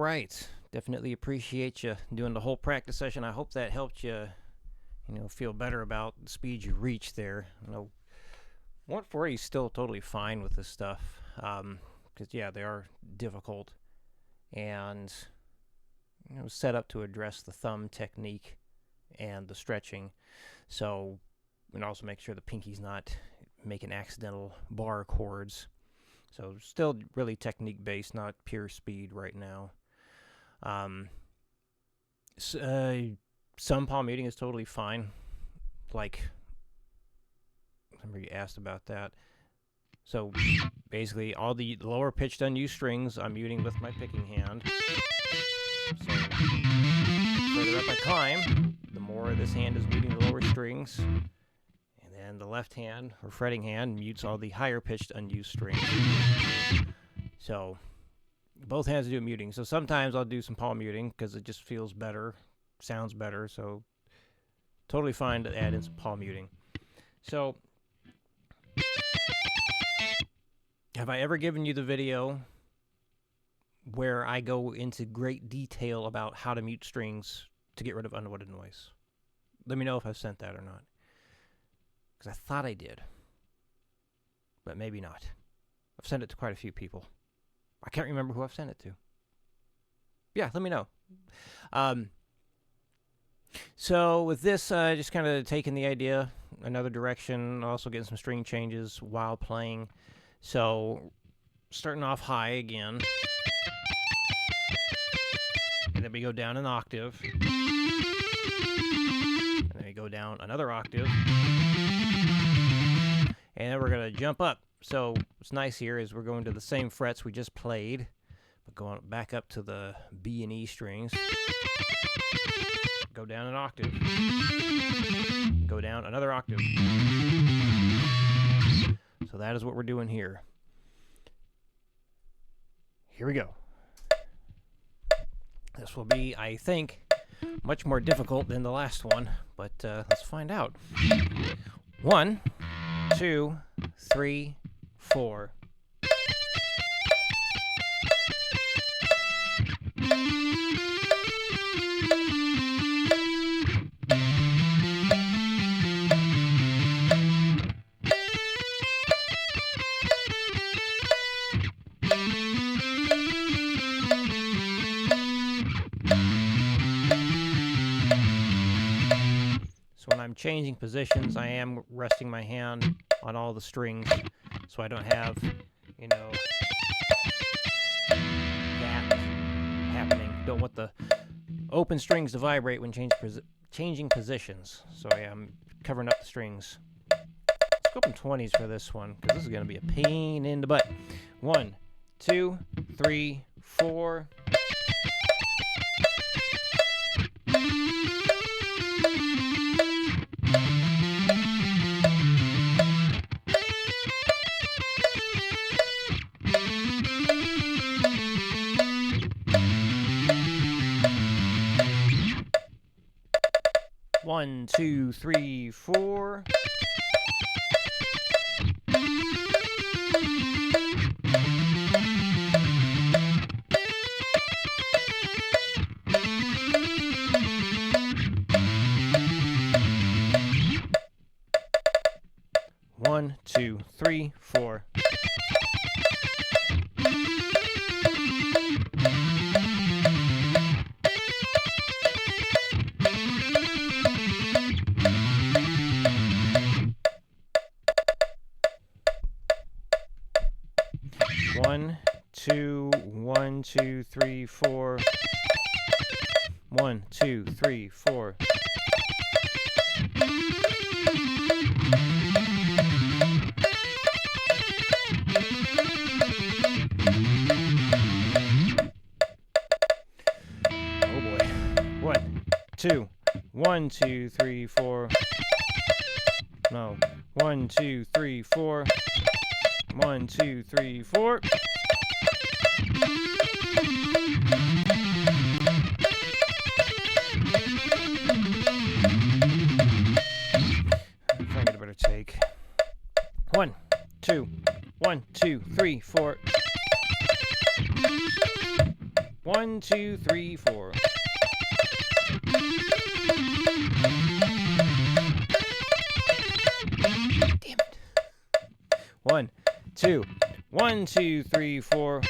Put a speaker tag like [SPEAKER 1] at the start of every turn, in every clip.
[SPEAKER 1] right. Definitely appreciate you doing the whole practice session. I hope that helped you, feel better about the speed you reach there. 140 is still totally fine with this stuff. Because, they are difficult. And, set up to address the thumb technique and the stretching. So, and also make sure the pinky's not making accidental bar chords. So still really technique-based, not pure speed right now. Some palm muting is totally fine. Like, remember you asked about that. So basically, all the lower pitched unused strings I'm muting with my picking hand. So further up I climb, the more this hand is muting the lower strings. And the left hand, or fretting hand, mutes all the higher pitched unused strings. So both hands do muting. So sometimes I'll do some palm muting because it just feels better, sounds better. So totally fine to add in some palm muting. So have I ever given you the video where I go into great detail about how to mute strings to get rid of unwanted noise? Let me know if I've sent that or not. Because I thought I did. But maybe not. I've sent it to quite a few people. I can't remember who I've sent it to. Yeah, let me know. So with this, just kind of taking the idea another direction, also getting some string changes while playing. So starting off high again. And then we go down an octave. And then we go down another octave. And then we're going to jump up. So what's nice here is we're going to the same frets we just played, but going back up to the B and E strings. Go down an octave. Go down another octave. So that is what we're doing here. Here we go. This will be, I think, much more difficult than the last one, but let's find out. 1, 2, 3, 4. So when I'm changing positions, I am resting my hand on all the strings so I don't have, that happening. Don't want the open strings to vibrate when changing positions. So yeah, I'm covering up the strings. Let's go up in 20s for this one, because this is going to be a pain in the butt. 1, 2, 3, 4. One, two, three, 4. One, two, three, 4. One, two, 1, 2, 3, 4. 1, 2, 3, 4. Oh boy. 1, 2, 1, 2, 3, 4. No. 1, 2, 3, 4. 1, 2, 3, 4. If I get a better take. 1, 2, 1, 2, 3, 4. 1, 2, 3, 4. Damn it. 1, 2. 1, 2, 3, 4. I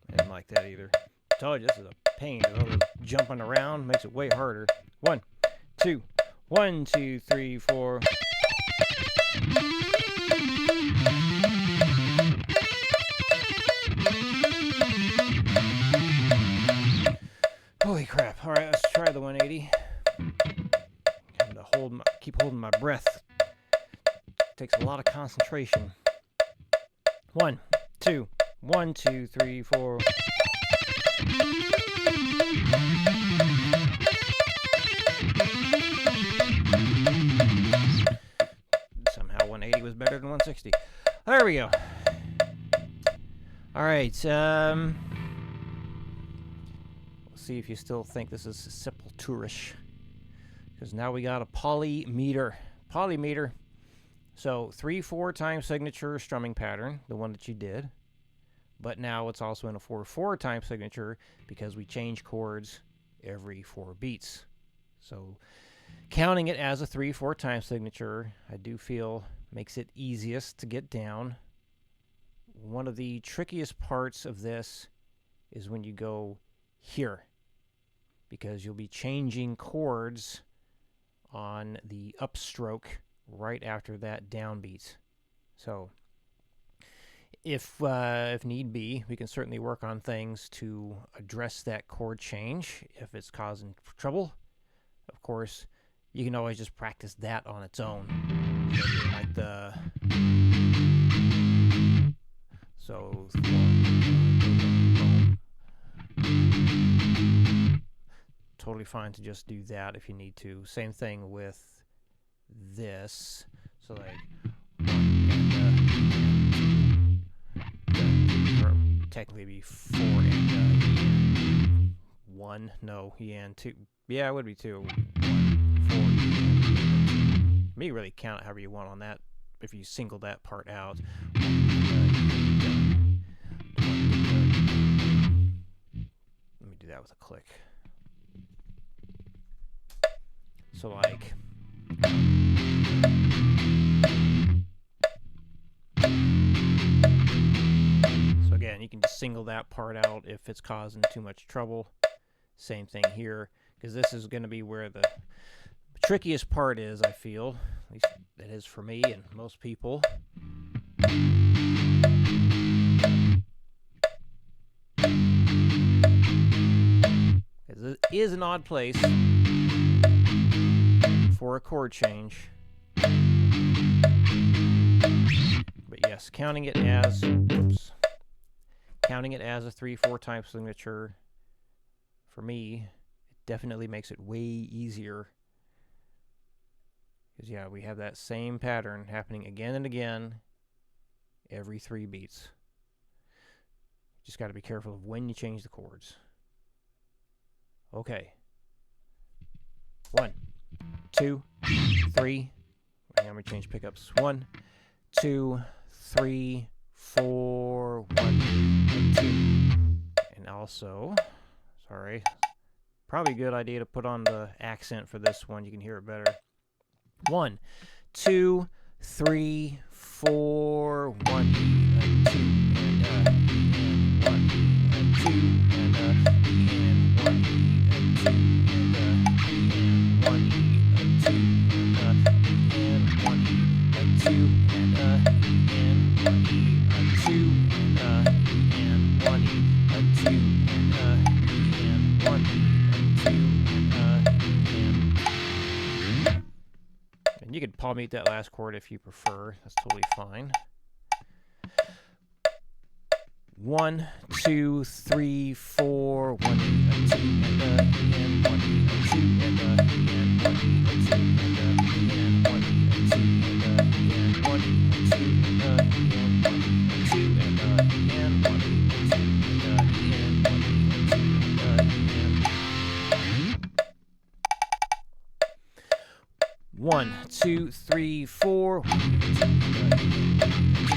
[SPEAKER 1] didn't like that either. I told you this is a pain. All this jumping around makes it way harder. 1, 2. 1, 2, 3, 4. Holy crap. All right, let's try the 180. I'm gonna keep holding my breath. Takes a lot of concentration. 1, 2. 1, 2, 3, 4. Somehow 180 was better than 160. There we go. All right. Let's see if you still think this is sepulturish. Because now we got a polymeter. Polymeter. So 3/4 time signature strumming pattern, the one that you did. But now it's also in a 4/4 time signature because we change chords every 4 beats. So counting it as a 3/4 time signature, I do feel makes it easiest to get down. One of the trickiest parts of this is when you go here, because you'll be changing chords on the upstroke right after that downbeat. So if need be, we can certainly work on things to address that chord change if it's causing trouble. Of course, you can always just practice that on its own. Like the... So... Totally fine to just do that if you need to. Same thing with this. So like... technically be 4 and 1. No, E and 2. Yeah, it would be 2. 1, 4. You really count it however you want on that if you single that part out. Let me do that with a click. So like... So again, you can just single that part out if it's causing too much trouble. Same thing here, because this is going to be where the trickiest part is, I feel. At least it is for me and most people. It is an odd place for a chord change. But yes, counting it as a 3/4 time signature, for me, it definitely makes it way easier. Because yeah, we have that same pattern happening again and again every 3 beats. Just got to be careful of when you change the chords. Okay. 1, 2, 3. Hang on, we change pickups. 1, 2, 3, 4, 1, and 2. And also, sorry, probably a good idea to put on the accent for this one. You can hear it better. 1, 2, 3, 4, 1, and 2, and 1, and 2, and 1, and 2, and 1, and 2, and 1, and 2, and 1, and 2, and 1, and 2, and 1, and you could palm mute that last chord if you prefer. That's totally fine. 1, 2, 3, 4, 1, and 2, and 1, and 2, and 1, and 2, and 1, and 2, and 1, and 2, and 1, and 2, and 1, 2, 3, 4. 1, 2, 3, 4.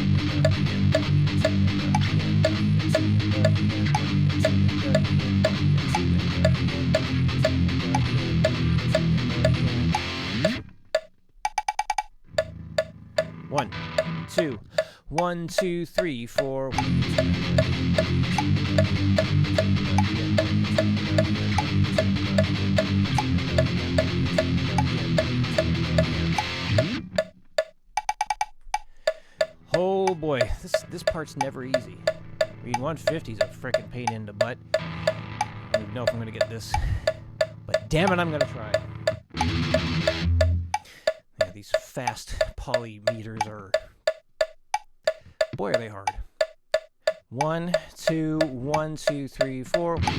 [SPEAKER 1] 2. 1, 2, 3, 4. Oh boy, this part's never easy. I mean, 150 is a freaking pain in the butt. I don't even know if I'm gonna get this, but damn it, I'm gonna try. Yeah, these fast poly meters are, boy, are they hard. 1, 2, 1, 2, 3, 4. See,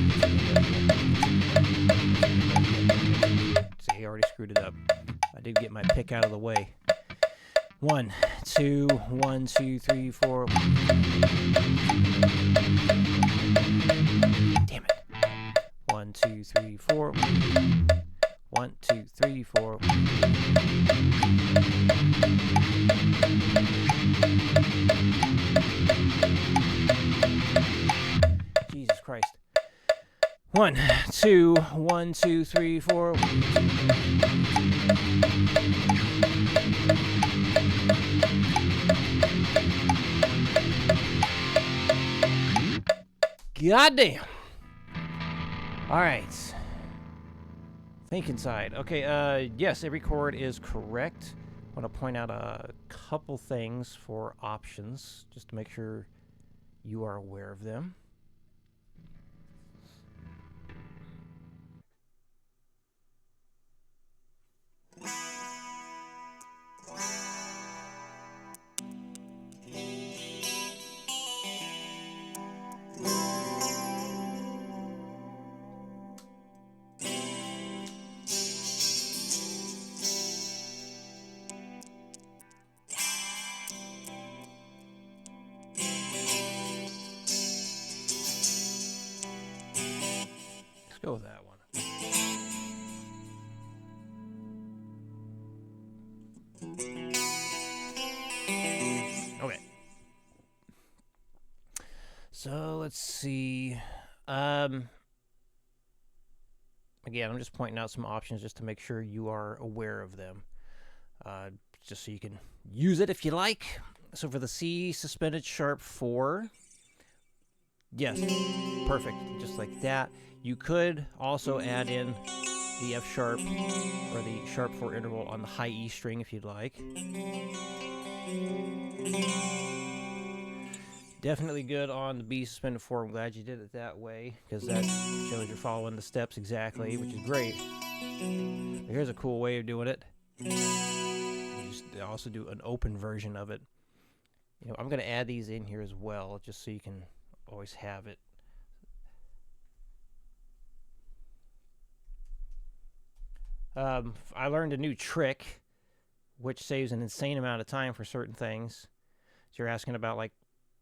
[SPEAKER 1] I already screwed it up. I did get my pick out of the way. 1, 2, 1, 2, 3, 4. Damn it. 1, 2, 3, 4. 1, 2, 3, 4. Jesus Christ. 1, 2, 1, 2, 3, 4. Goddamn. All right. Think inside. Okay, yes, every chord is correct. I want to point out a couple things for options, just to make sure you are aware of them. Go with that one. Okay. So let's see. Again, I'm just pointing out some options just to make sure you are aware of them. Just so you can use it if you like. So for the C suspended sharp 4. Yes, perfect. Just like that. You could also add in the F sharp or the sharp 4 interval on the high E string if you'd like. Definitely good on the B suspended 4. I'm glad you did it that way because that shows you're following the steps exactly, which is great. But here's a cool way of doing it. You just also do an open version of it. You know, I'm going to add these in here as well just so you can always have it. I learned a new trick, which saves an insane amount of time for certain things. So you're asking about like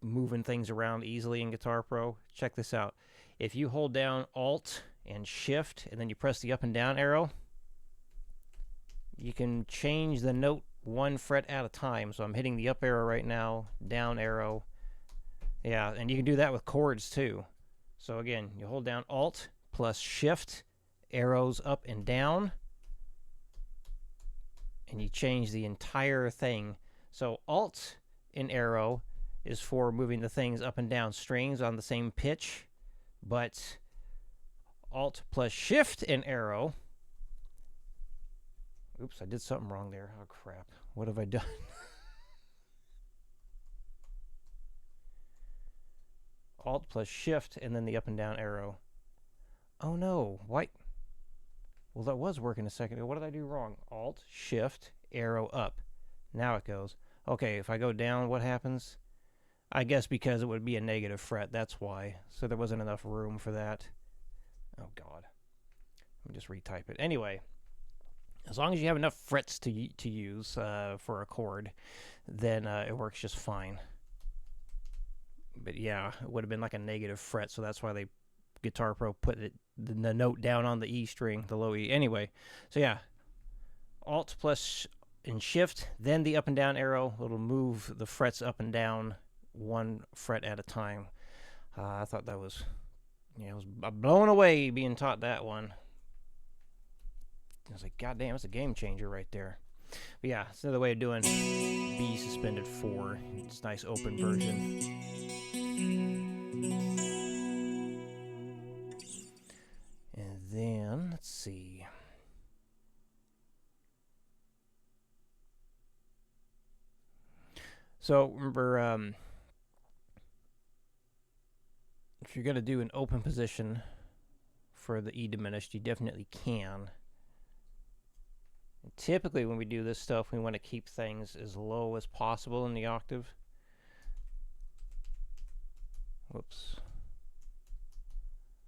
[SPEAKER 1] moving things around easily in Guitar Pro. Check this out. If you hold down Alt and Shift and then you press the up and down arrow, you can change the note 1 fret at a time. So I'm hitting the up arrow right now, down arrow. Yeah, and you can do that with chords too. So again, you hold down Alt plus Shift, arrows up and down, and you change the entire thing. So Alt and arrow is for moving the things up and down strings on the same pitch, but Alt plus Shift and arrow. Oops, I did something wrong there. Oh crap. What have I done? Alt plus Shift and then the up and down arrow. Oh no, why? Well, that was working a second ago. What did I do wrong? Alt, Shift, arrow up. Now it goes. Okay, if I go down, what happens? I guess because it would be a negative fret, that's why. So there wasn't enough room for that. Oh God. Let me just retype it. Anyway, as long as you have enough frets to use for a chord, then it works just fine. But yeah, it would have been like a negative fret, so that's why they Guitar Pro put the note down on the E string, the low E. Anyway, so yeah, Alt plus and Shift, then the up and down arrow. It'll move the frets up and down 1 fret at a time. I thought that was, I was blown away being taught that one. I was like, God damn, it's a game changer right there. But yeah, it's another way of doing B suspended 4. It's a nice open version. And then, let's see. So remember, if you're going to do an open position for the E diminished, you definitely can. And typically when we do this stuff, we want to keep things as low as possible in the octave. Whoops.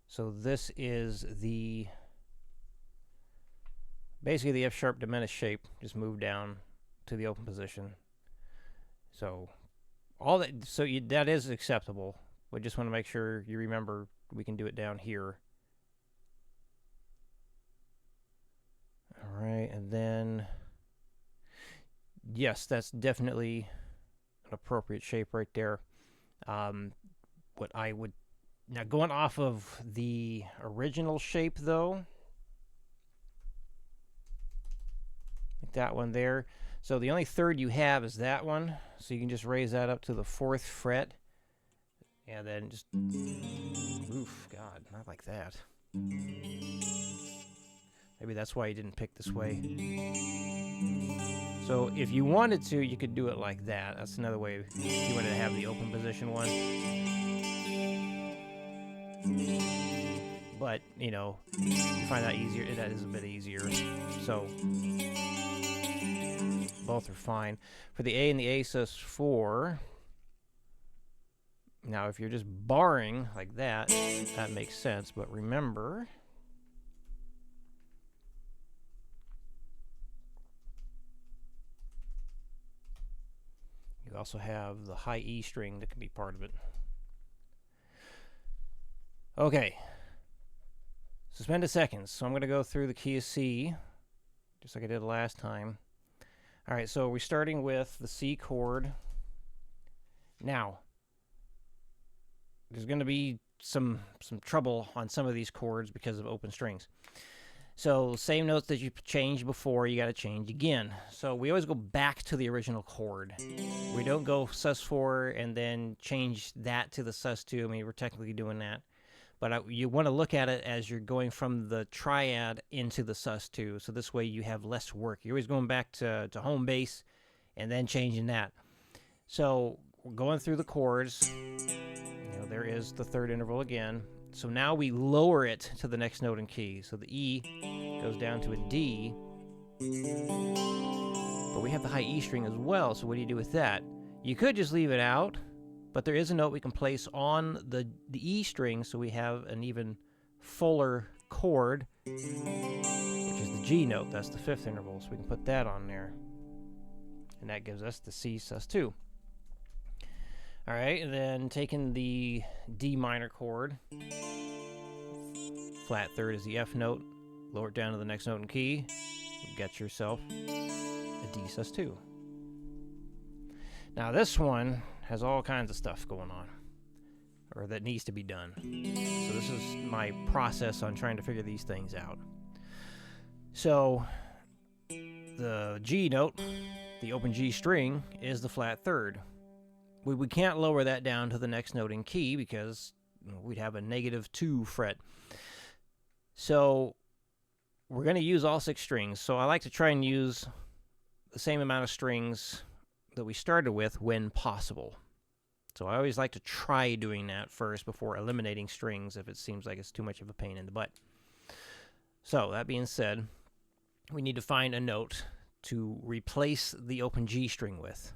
[SPEAKER 1] So this is basically the F sharp diminished shape, just moved down to the open position. So that is acceptable. We just want to make sure you remember we can do it down here. All right, and then yes, that's definitely an appropriate shape right there. What I would now, going off of the original shape though, like that one there. So the only third you have is that one. So you can just raise that up to the 4th fret. And then just, oof, God, not like that. Maybe that's why you didn't pick this way. So if you wanted to, you could do it like that. That's another way if you wanted to have the open position one. But, you know, you find that easier. That is a bit easier. So both are fine. For the A and the A sus4, now if you're just barring like that, that makes sense. But remember, you also have the high E string that can be part of it. Okay. Suspended seconds. So I'm going to go through the key of C, just like I did last time. All right, so we're starting with the C chord. Now, there's going to be some trouble on some of these chords because of open strings. So same notes that you changed before, you got to change again. So we always go back to the original chord. We don't go sus4 and then change that to the sus2. I mean, we're technically doing that. But you want to look at it as you're going from the triad into the sus2. So this way you have less work. You're always going back to home base and then changing that. So we're going through the chords. You know, there is the third interval again. So now we lower it to the next note and key. So the E goes down to a D. But we have the high E string as well. So what do you do with that? You could just leave it out. But there is a note we can place on the E string, so we have an even fuller chord, which is the G note. That's the 5th interval, so we can put that on there. And that gives us the C sus2. All right, and then taking the D minor chord, flat third is the F note, lower it down to the next note and key, you get yourself a D sus2. Now this one has all kinds of stuff going on, or that needs to be done. So this is my process on trying to figure these things out. So the G note, the open G string, is the flat third. We can't lower that down to the next note in key because we'd have a -2 fret. So we're going to use all 6 strings. So I like to try and use the same amount of strings that we started with when possible. So I always like to try doing that first before eliminating strings if it seems like it's too much of a pain in the butt. So that being said, we need to find a note to replace the open G string with.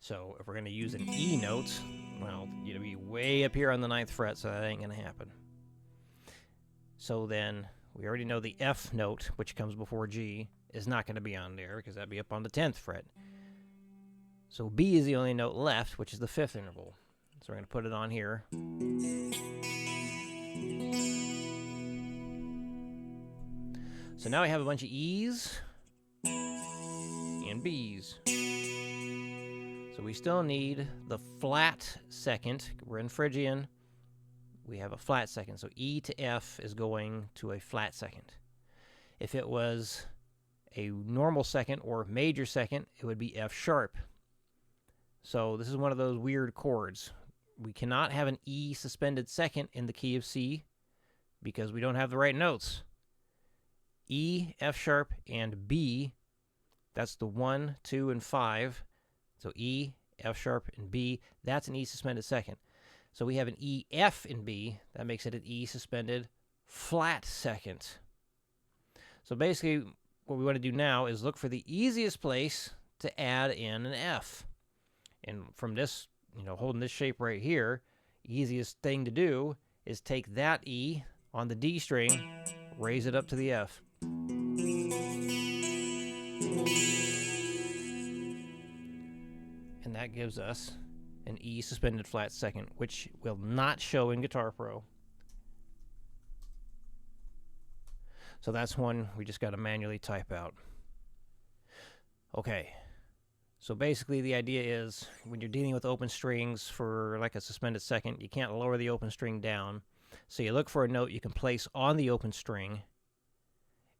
[SPEAKER 1] So if we're going to use an E note, well, you'd be way up here on the 9th fret, so that ain't going to happen. So then we already know the F note, which comes before G, is not going to be on there because that'd be up on the 10th fret. So B is the only note left, which is the 5th interval. So we're going to put it on here. So now we have a bunch of E's and B's. So we still need the flat second. We're in Phrygian. We have a flat second. So E to F is going to a flat second. If it was a normal second or major second, it would be F sharp. So this is one of those weird chords. We cannot have an E suspended second in the key of C because we don't have the right notes. E, F sharp, and B, that's the 1, 2, and 5. So E, F sharp, and B, that's an E suspended second. So we have an E, F in B. That makes it an E suspended flat second. So basically, what we want to do now is look for the easiest place to add in an F. And from this, holding this shape right here, easiest thing to do is take that E on the D string, raise it up to the F. And that gives us an E suspended flat second, which will not show in Guitar Pro. So that's one we just got to manually type out. Okay. So basically the idea is when you're dealing with open strings for like a suspended second, you can't lower the open string down. So you look for a note you can place on the open string,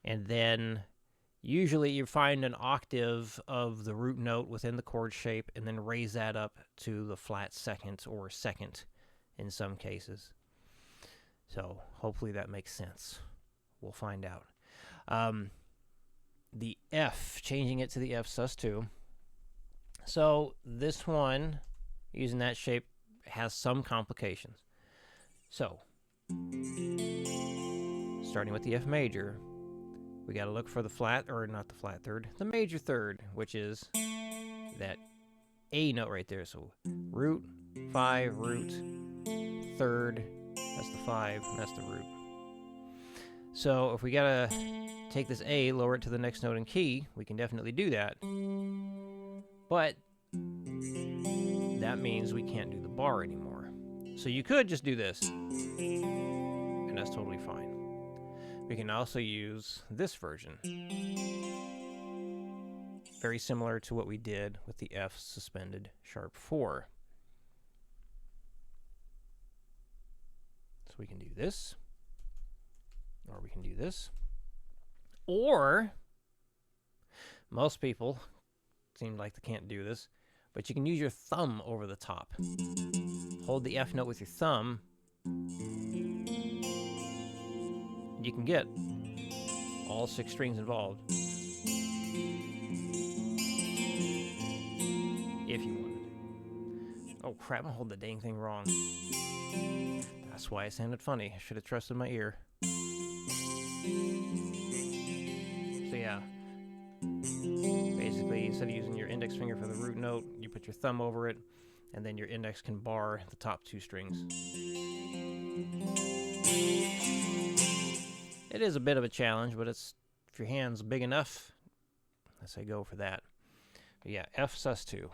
[SPEAKER 1] and then usually you find an octave of the root note within the chord shape and then raise that up to the flat second or second in some cases. So hopefully that makes sense. We'll find out. The F, changing it to the F sus2. So this one, using that shape, has some complications. So, starting with the F major, we got to look for the flat, or not the flat third, the major third, which is that A note right there. So root, 5, root, third, that's the 5, and that's the root. So if we got to take this A, lower it to the next note in key, we can definitely do that. But that means we can't do the bar anymore. So you could just do this, and that's totally fine. We can also use this version. Very similar to what we did with the F suspended sharp 4. So we can do this, or we can do this, or most people seem like they can't do this, but you can use your thumb over the top. Hold the F note with your thumb. You can get all 6 strings involved if you wanted. Oh crap, I'm holding the dang thing wrong. That's why it sounded funny. I should have trusted my ear. So yeah, basically instead of using your index finger for the root note, you put your thumb over it, and then your index can bar the top 2 strings. It is a bit of a challenge, but it's, if your hand's big enough, I say go for that. But yeah, F sus2.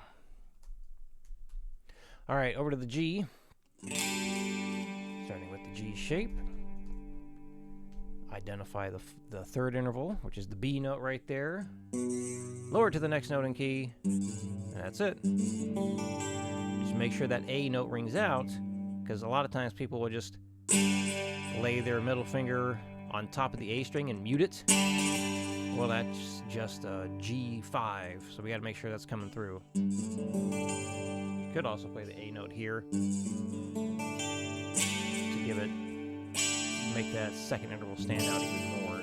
[SPEAKER 1] All right, over to the G. Starting with the G shape. Identify the third interval, which is the B note right there. Lower it to the next note in key, and that's it. Just make sure that A note rings out, because a lot of times people will just lay their middle finger on top of the A string and mute it. Well, that's just a G5, so we got to make sure that's coming through. You could also play the A note here to give it, make that second interval stand out even more.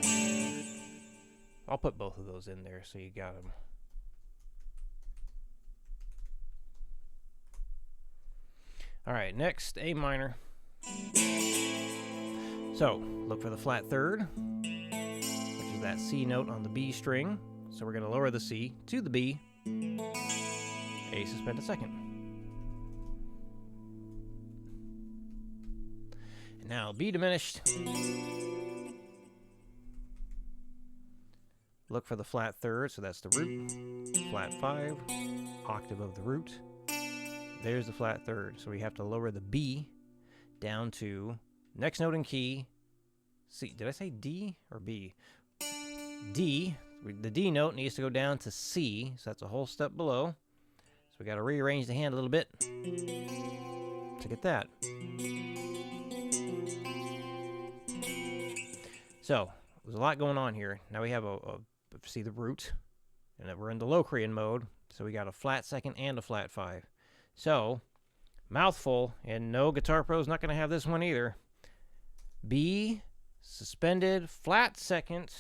[SPEAKER 1] I'll put both of those in there so you got them. All right, next, A minor. So, look for the flat third, which is that C note on the B string. So we're going to lower the C to the B, A suspended second. And now B diminished. Look for the flat third, so that's the root, flat 5, octave of the root. There's the flat third, so we have to lower the B down to next note in key, C. Did I say D or B? D. The D note needs to go down to C, so that's a whole step below. So we got to rearrange the hand a little bit to get that. So there's a lot going on here. Now we have a see the root, and then we're in the Locrian mode, so we got a flat second and a flat 5. So, mouthful, and no, Guitar Pro's not going to have this one either. B, suspended, flat second,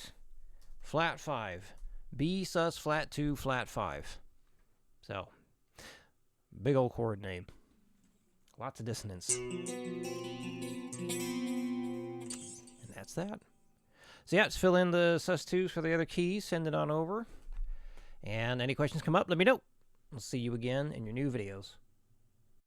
[SPEAKER 1] flat 5. B sus, flat 2, flat 5. So, big old chord name. Lots of dissonance. And that's that. So yeah, just fill in the sus2s for the other keys, send it on over. And any questions come up, let me know. We'll see you again in your new videos.